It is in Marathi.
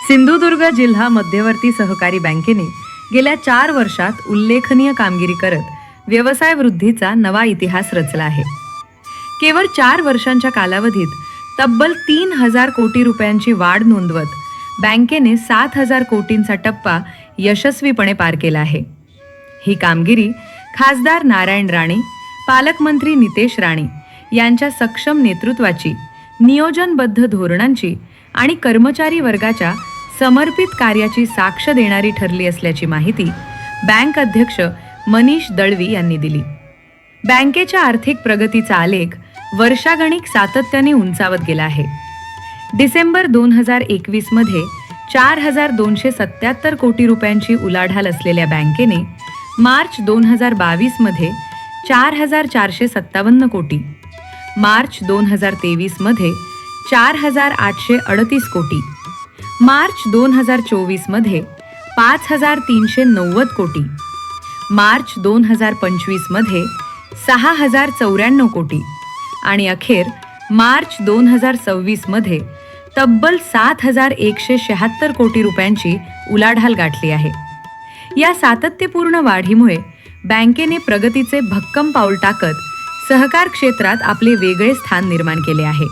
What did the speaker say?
सिंधुदुर्ग जिल्हा मध्यवर्ती सहकारी बँकेने गेल्या 4 वर्षात उल्लेखनीय कामगिरी करत व्यवसाय वृद्धीचा नवा इतिहास रचला आहे. केवळ 4 वर्षांच्या कालावधीत तब्बल 3,000 कोटी रुपयांची वाढ नोंदवत बँकेने 7,000 कोटींचा टप्पा यशस्वीपणे पार केला आहे. ही कामगिरी खासदार नारायण राणे, पालकमंत्री नितेश राणे यांच्या सक्षम नेतृत्वाची, नियोजनबद्ध धोरणांची आणि कर्मचारी वर्गाच्या समर्पित कार्याची साक्ष देणारी ठरली असल्याची माहिती बँक अध्यक्ष मनीष दळवी यांनी दिली. बँकेच्या आर्थिक प्रगतीचा आलेख वर्षागणिक सातत्याने उंचावत गेला आहे. डिसेंबर 2021 मध्ये 4,277 कोटी रुपयांची उलाढाल असलेल्या बँकेने मार्च 2022 मध्ये 4,457 कोटी, मार्च 2023 मध्ये 4,838 कोटी, मार्च 2024 मध्ये 5,390 कोटी, मार्च 2025 मध्ये 6,094 कोटी आणि अखेर मार्च 2026 मध्ये तब्बल 7,176 कोटी रुपयांची उलाढाल गाठली आहे. या सातत्यपूर्ण वाढीमुळे बँकेने प्रगतीचे भक्कम पाऊल टाकत सहकार क्षेत्रात आपले वेगळे स्थान निर्माण केले आहे.